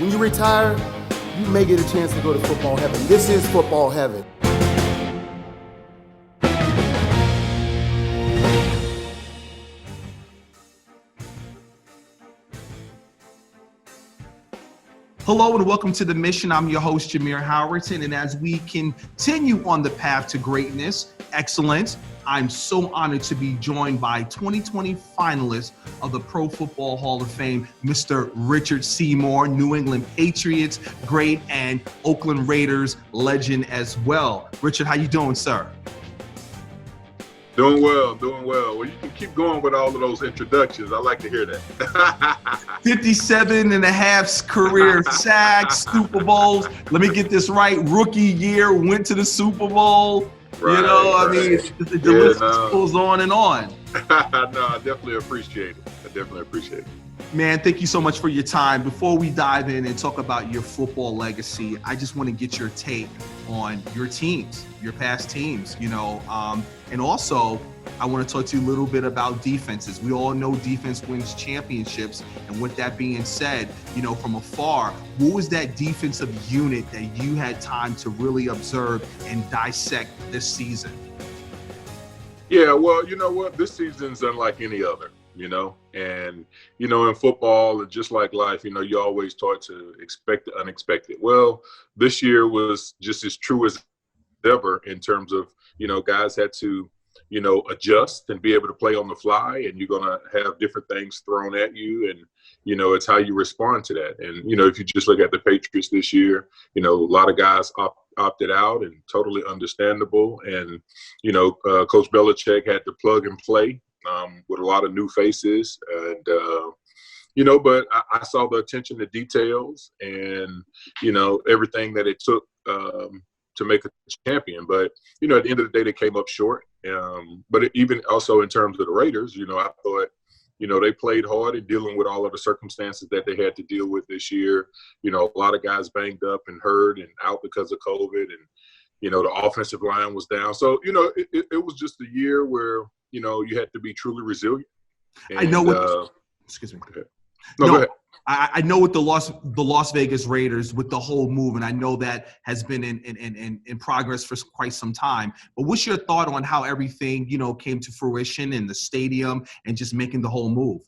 When you retire, you may get a chance to go to football heaven. This is football heaven. Hello and welcome to The Mission. I'm your host, Jameer Howerton, and as we continue on the path to greatness, excellence, I'm so honored to be joined by 2020 finalist of the Pro Football Hall of Fame, Mr. Richard Seymour, New England Patriots great and Oakland Raiders legend as well. Richard, how you doing, sir? Doing well. Well, you can keep going with all of those introductions. I like to hear that. 57 and a half career sacks, Super Bowls. Let me get this right. Rookie year, went to the Super Bowl. Right, I mean, the list goes on and on. No, I definitely appreciate it. Man, thank you so much for your time. Before we dive in and talk about your football legacy, I just want to get your take on your teams, your past teams, and also I want to talk to you a little bit about defenses. We all know defense wins championships. And with that being said, from afar, what was that defensive unit that you had time to really observe and dissect this season? Yeah, well, you know what? This season's unlike any other. And, in football and just like life, you always taught to expect the unexpected. Well, this year was just as true as ever in terms of, guys had to, adjust and be able to play on the fly, and you're going to have different things thrown at you. And, it's how you respond to that. And, if you just look at the Patriots this year, a lot of guys opted out, and totally understandable. And, Coach Belichick had to plug and play. With a lot of new faces, and but I saw the attention to details and everything that it took to make a champion. But at the end of the day, they came up short. But even also in terms of the Raiders, I thought they played hard in dealing with all of the circumstances that they had to deal with this year. A lot of guys banged up and hurt and out because of COVID, and the offensive line was down. So it was just a year where you had to be truly resilient. And, I know. Excuse me. Go ahead. No, go ahead. I know with the Las Vegas Raiders, with the whole move, and I know that has been in progress for quite some time. But what's your thought on how everything came to fruition in the stadium and just making the whole move?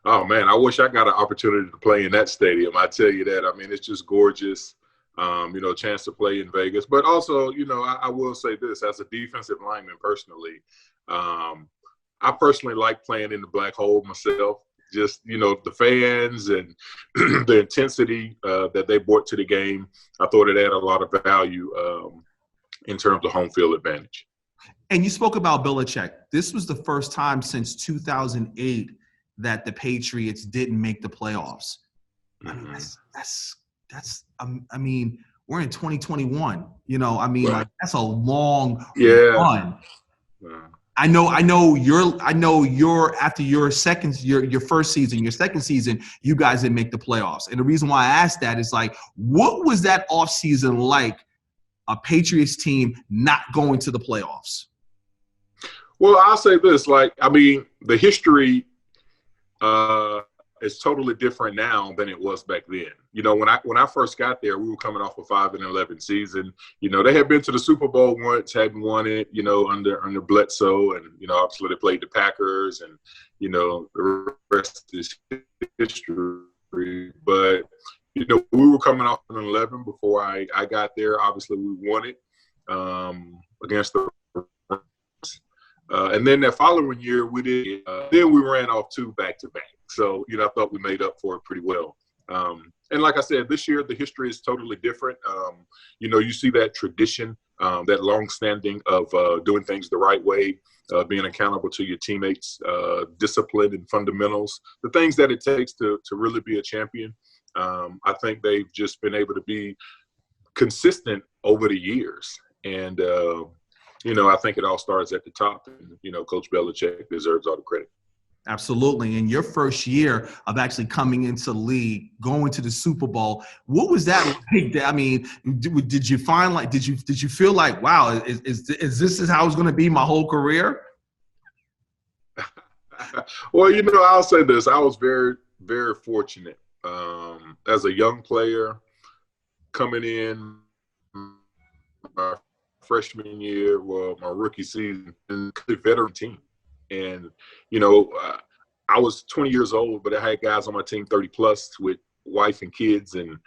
Oh man, I wish I got an opportunity to play in that stadium. I tell you that. I mean, it's just gorgeous. A chance to play in Vegas, but also, I will say this as a defensive lineman personally. I personally like playing in the black hole myself. Just, the fans and the intensity that they brought to the game. I thought it added a lot of value in terms of home field advantage. And you spoke about Belichick. This was the first time since 2008 that the Patriots didn't make the playoffs. Mm-hmm. I mean, we're in 2021, Right. like that's a long run. I know you're after your first season, your second season, you guys didn't make the playoffs. And the reason why I asked that is like, what was that offseason like, a Patriots team not going to the playoffs? Well, I'll say this, the history is totally different now than it was back then. When I first got there, we were coming off a 5-11 season. They had been to the Super Bowl once, hadn't won it, under Bledsoe, and obviously they played the Packers, and the rest is history. But we were coming off an 11 before I got there. Obviously, we won it against the Rams. And then that following year, we did. Then we ran off 2 back-to-back. So, I thought we made up for it pretty well. And like I said, this year, the history is totally different. You see that tradition, that long-standing of doing things the right way, being accountable to your teammates, discipline and fundamentals, the things that it takes to really be a champion. I think they've just been able to be consistent over the years. And, I think it all starts at the top. And, Coach Belichick deserves all the credit. Absolutely. And your first year of actually coming into the league, going to the Super Bowl, what was that like? I mean, did you feel like, wow, is this how it's going to be my whole career? Well, I'll say this. I was very, very fortunate as a young player coming in my freshman year, well, my rookie season, and the veteran team. And, I was 20 years old, but I had guys on my team 30 plus with wife and kids. And,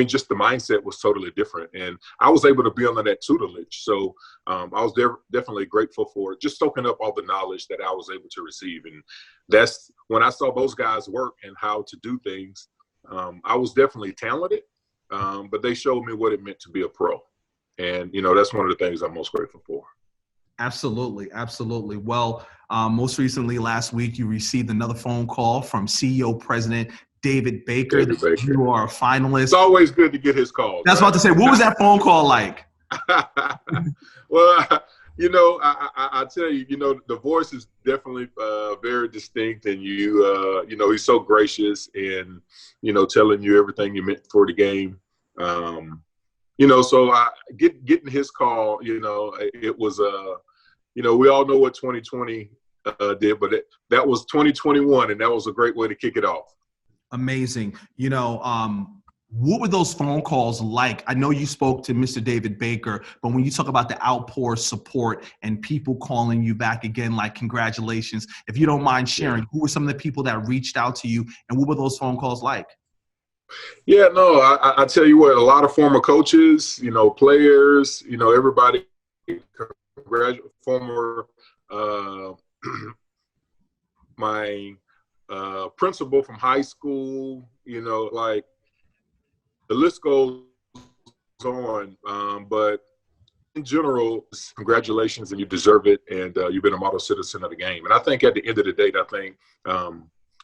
just the mindset was totally different. And I was able to be under that tutelage. So I was definitely grateful for it, just soaking up all the knowledge that I was able to receive. And that's when I saw those guys work and how to do things. I was definitely talented, but they showed me what it meant to be a pro. And, that's one of the things I'm most grateful for. Absolutely. Absolutely. Well, most recently last week, you received another phone call from CEO President David Baker. You are a finalist. It's always good to get his calls. That's what I was about to say. What was that phone call like? Well, I tell you, the voice is definitely very distinct, and he's so gracious and, telling you everything you meant for the game. So getting his call, it was, we all know what 2020 did, but that was 2021, and that was a great way to kick it off. Amazing. What were those phone calls like? I know you spoke to Mr. David Baker, but when you talk about the outpour support and people calling you back again, like congratulations, if you don't mind sharing, who were some of the people that reached out to you, and what were those phone calls like? Yeah, no, I tell you what, a lot of former coaches, players, everybody, former, my principal from high school, like the list goes on. But in general, congratulations, and you deserve it, and you've been a model citizen of the game. And I think at the end of the day,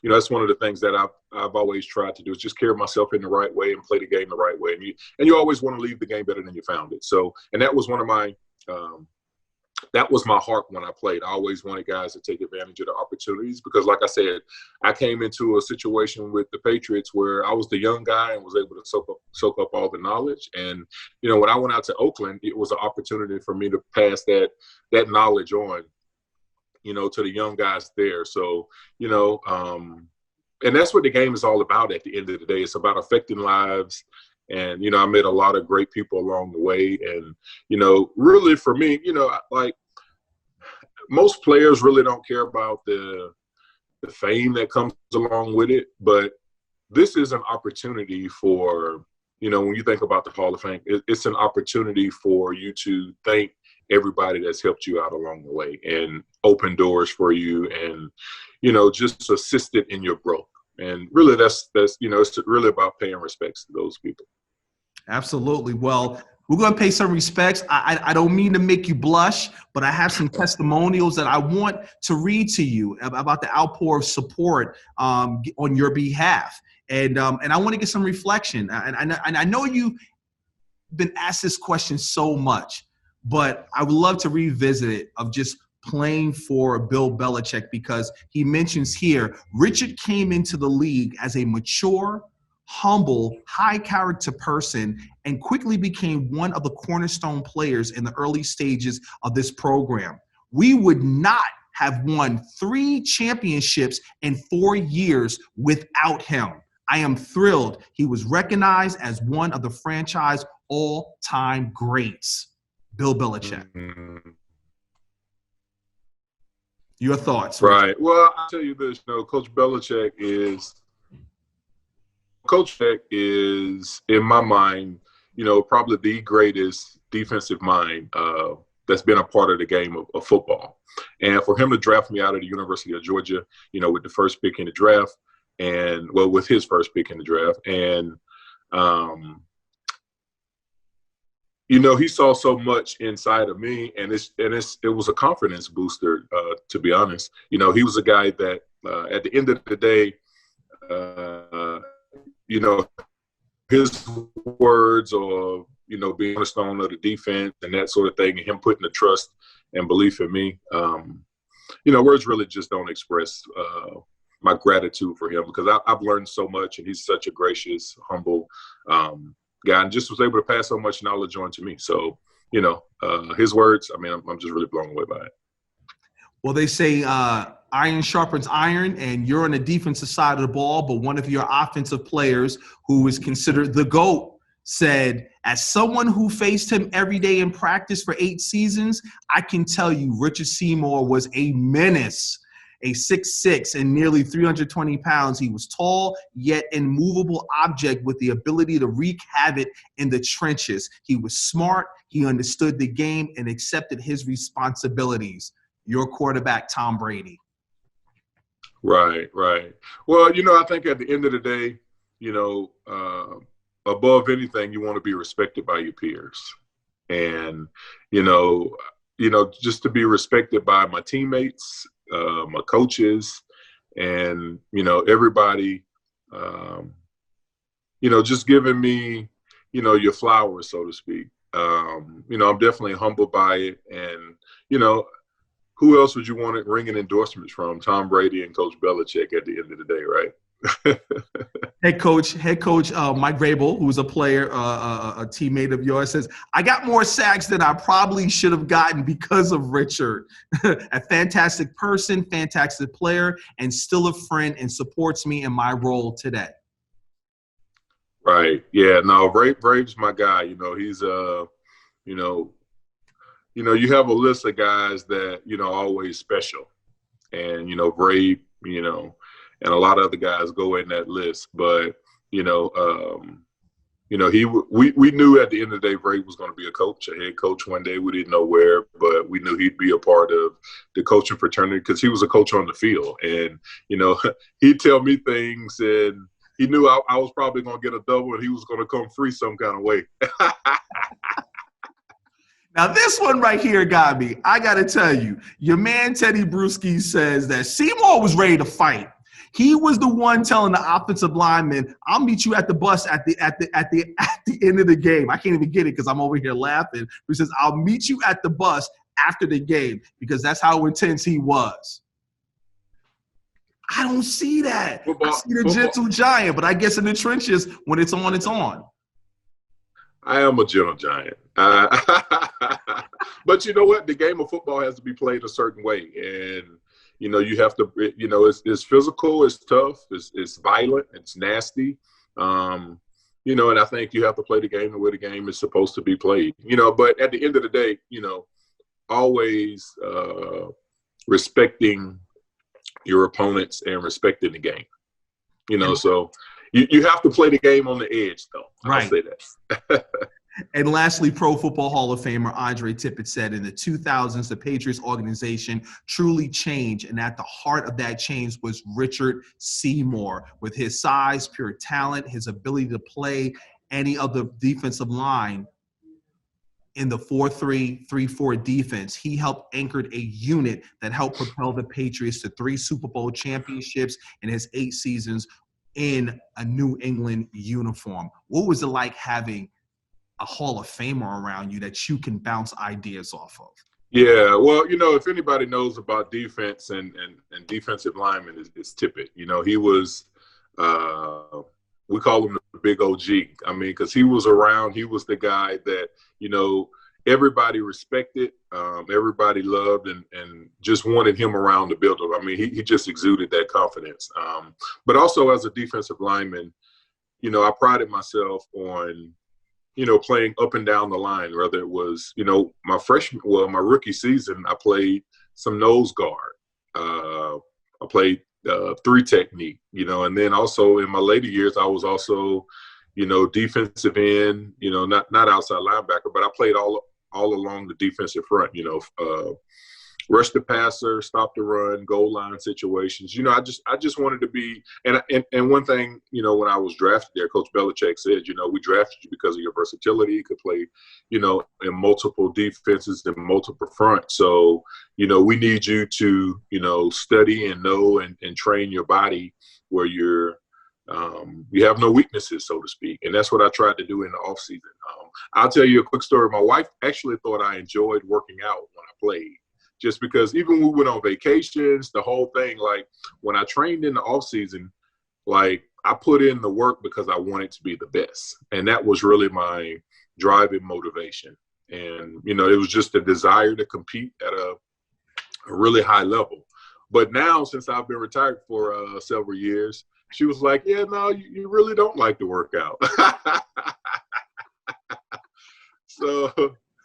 that's one of the things that I've always tried to do, is just carry myself in the right way and play the game the right way. And you always want to leave the game better than you found it. So, and that was one of my that was my heart when I played. I always wanted guys to take advantage of the opportunities, because, like I said, I came into a situation with the Patriots where I was the young guy and was able to soak up all the knowledge. And, when I went out to Oakland, it was an opportunity for me to pass that knowledge on, to the young guys there. So, and that's what the game is all about at the end of the day. It's about affecting lives. And, I met a lot of great people along the way. And, really for me, like most players really don't care about the fame that comes along with it. But this is an opportunity for, when you think about the Hall of Fame, it's an opportunity for you to thank everybody that's helped you out along the way and open doors for you and, just assisted in your growth. And really that's, it's really about paying respects to those people. Absolutely. Well, we're going to pay some respects. I don't mean to make you blush, but I have some testimonials that I want to read to you about the outpour of support on your behalf. And I want to get some reflection. And I know you've been asked this question so much, but I would love to revisit it, of just playing for Bill Belichick, because he mentions here, Richard came into the league as a mature, humble, high-character person and quickly became one of the cornerstone players in the early stages of this program. We would not have won 3 championships in 4 years without him. I am thrilled he was recognized as one of the franchise all-time greats. Bill Belichick. Mm-hmm. Your thoughts? Right. Well, I'll tell you this, Coach Belichick is, in my mind, probably the greatest defensive mind that's been a part of the game of football. And for him to draft me out of the University of Georgia, with the first pick in the draft, and with his first pick in the draft, and he saw so much inside of me, and it was a confidence booster, to be honest. He was a guy that at the end of the day, his words, or being on the stone of the defense and that sort of thing, and him putting the trust and belief in me, words really just don't express my gratitude for him, because I've learned so much, and he's such a gracious, humble guy, and just was able to pass so much knowledge on to me. So, his words, I'm just really blown away by it. Well, they say iron sharpens iron, and you're on the defensive side of the ball, but one of your offensive players, who is considered the GOAT, said, as someone who faced him every day in practice for 8 seasons, I can tell you Richard Seymour was a menace. A 6'6" and nearly 320 pounds. He was tall, yet immovable object with the ability to wreak havoc in the trenches. He was smart, he understood the game, and accepted his responsibilities. Your quarterback, Tom Brady. Right. Well, I think at the end of the day, above anything, you want to be respected by your peers. And, just to be respected by my teammates, my coaches, and everybody, just giving me your flowers, so to speak. I'm definitely humbled by it. And who else would you want ringing endorsements from? Tom Brady and Coach Belichick at the end of the day, right? Head coach Mike Vrabel, who's a player, a teammate of yours, says, I got more sacks than I probably should have gotten because of Richard. A fantastic person, fantastic player, and still a friend, and supports me in my role today. Right. Yeah. No, Brave's my guy. He's you have a list of guys that always special, and Brave, and a lot of other guys go in that list. But, we knew at the end of the day, Brady was going to be a head coach one day. We didn't know where, but we knew he'd be a part of the coaching fraternity because he was a coach on the field. And, he'd tell me things, and he knew I was probably going to get a double, and he was going to come free some kind of way. Now, this one right here got me. I got to tell you, your man Teddy Bruschi says that Seymour was ready to fight. He was the one telling the offensive lineman, I'll meet you at the bus at the end of the game. I can't even get it because I'm over here laughing. He says, I'll meet you at the bus after the game, because that's how intense he was. I don't see that. I see the gentle giant, but I guess in the trenches, when it's on, it's on. I am a gentle giant. But you know what? The game of football has to be played a certain way. And, you have to, it's physical, it's tough, it's violent, it's nasty. And I think you have to play the game the way the game is supposed to be played. But at the end of the day, always respecting your opponents and respecting the game. So you have to play the game on the edge, though. Right. I'll say that. And lastly, Pro Football Hall of Famer Andre Tippett said, in the 2000s, the Patriots organization truly changed, and at the heart of that change was Richard Seymour. With his size, pure talent, his ability to play any other defensive line in the 4-3-3-4 defense, he helped anchored a unit that helped propel the Patriots to 3 Super Bowl championships in his 8 seasons in a New England uniform. What was it like having a Hall of Famer around you that you can bounce ideas off of? Yeah, well, if anybody knows about defense and defensive linemen, is Tippett. He was, we call him the big OG. I mean, because he was around. He was the guy that, everybody respected, everybody loved, and just wanted him around the building. I mean, he just exuded that confidence. But also as a defensive lineman, I prided myself on, playing up and down the line, whether it was, my rookie season, I played some nose guard. I played 3 technique, and then also in my later years, I was also, defensive end, not outside linebacker, but I played all along the defensive front, rush the passer, stop the run, goal line situations. I just wanted to be, and one thing, when I was drafted there, Coach Belichick said, we drafted you because of your versatility. You could play, in multiple defenses and multiple fronts. So, we need you to, study and know and train your body where you have no weaknesses, so to speak. And that's what I tried to do in the off season. I'll tell you a quick story. My wife actually thought I enjoyed working out when I played. Just because even when we went on vacations, the whole thing, like when I trained in the off season, like I put in the work because I wanted to be the best. And that was really my driving motivation. And, it was just a desire to compete at a really high level. But now, since I've been retired for several years, she was like, yeah, no, you really don't like to work out. So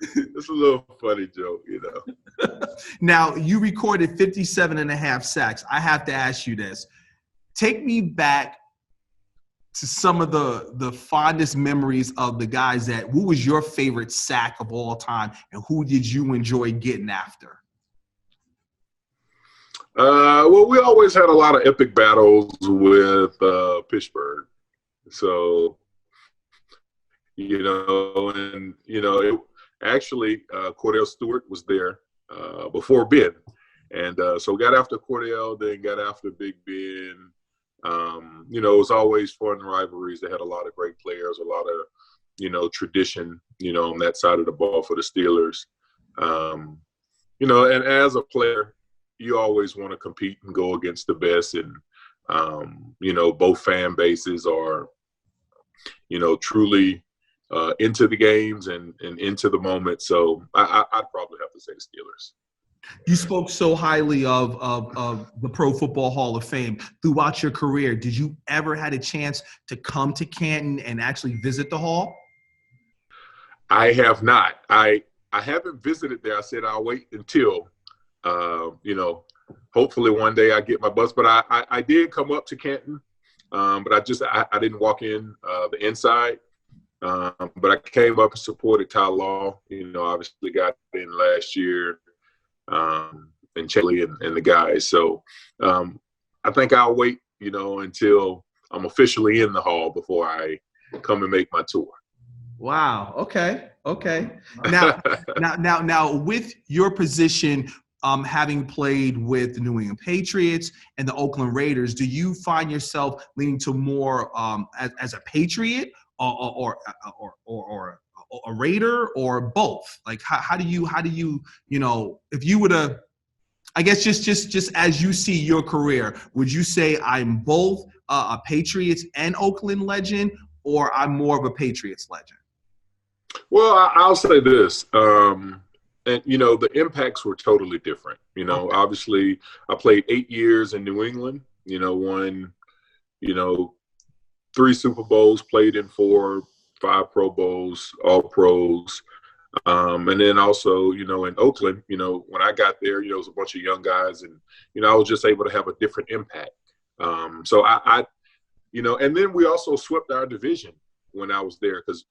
it's a little funny joke, you know. Now, you recorded 57 and a half sacks. I have to ask you this. Take me back to some of the fondest memories of the guys who was your favorite sack of all time, and who did you enjoy getting after? Well, we always had a lot of epic battles with Pittsburgh. So, you know, and, you know, actually, Cordell Stewart was there before Ben. And so got after Cordell, then got after Big Ben. You know, it was always fun rivalries. They had a lot of great players, a lot of, you know, tradition, you know, on that side of the ball for the Steelers. You know, and as a player, you always want to compete and go against the best. And, you know, both fan bases are, you know, truly into the games and into the moment. So I'd probably have to say the Steelers. You spoke so highly of the Pro Football Hall of Fame throughout your career. Did you ever had a chance to come to Canton and actually visit the hall? I have not. I haven't visited there. I said I'll wait until, you know, hopefully one day I get my bus. But I did come up to Canton, but I didn't walk in the inside. But I came up and supported Ty Law. You know, obviously got in last year. And Chaley and the guys. So I think I'll wait, you know, until I'm officially in the hall before I come and make my tour. Wow. Okay. Now, with your position, having played with the New England Patriots and the Oakland Raiders, do you find yourself leaning to more as a Patriot or a Raider, or both? Like how do you you know, if you were to, I guess just as you see your career, would you say I'm both a Patriots and Oakland legend, or I'm more of a Patriots legend? Well, I'll say this, and you know, the impacts were totally different. You know, Okay. Obviously I played 8 years in New England, you know, won, you know, 3 Super Bowls, played in 4, 5 Pro Bowls, all pros. And then also, you know, in Oakland, you know, when I got there, you know, it was a bunch of young guys, and, you know, I was just able to have a different impact. So I you know, and then we also swept our division when I was there, because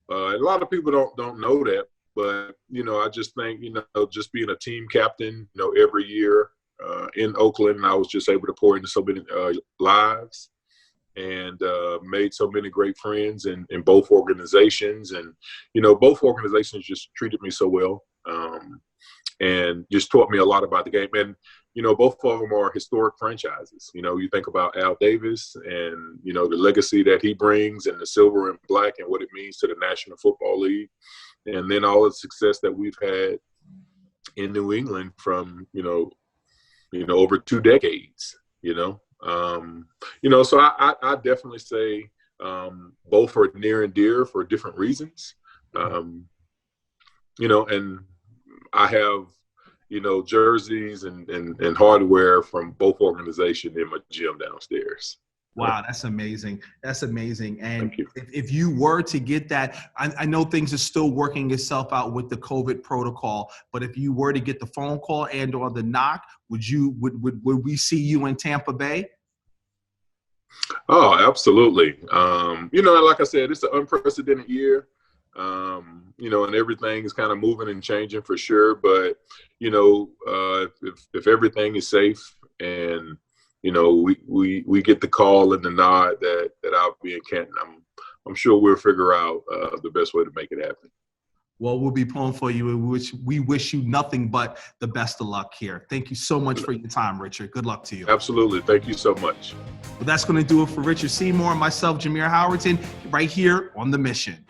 a lot of people don't know that, but, you know, I just think, you know, just being a team captain, you know, every year in Oakland, I was just able to pour into so many lives. And made so many great friends in both organizations. And, you know, both organizations just treated me so well and just taught me a lot about the game. And, you know, both of them are historic franchises. You know, you think about Al Davis and, you know, the legacy that he brings, and the silver and black, and what it means to the National Football League. And then all the success that we've had in New England from, you know, over 2 decades, you know. You know, so I definitely say both are near and dear for different reasons. You know, and I have, you know, jerseys and hardware from both organizations in my gym downstairs. Wow, that's amazing. That's amazing. And Thank you. if you were to get that, I know things are still working itself out with the COVID protocol, but if you were to get the phone call and or the knock, would we see you in Tampa Bay? Oh, absolutely. You know, like I said, it's an unprecedented year. You know, and everything is kind of moving and changing for sure. But, you know, if everything is safe, and, you know, we get the call and the nod that I'll be in Canton, I'm sure we'll figure out the best way to make it happen. Well, we'll be pulling for you. We wish you nothing but the best of luck here. Thank you so much for your time, Richard. Good luck to you. Absolutely. Thank you so much. Well, that's going to do it for Richard Seymour and myself, Jameer Howerton, right here on The Mission.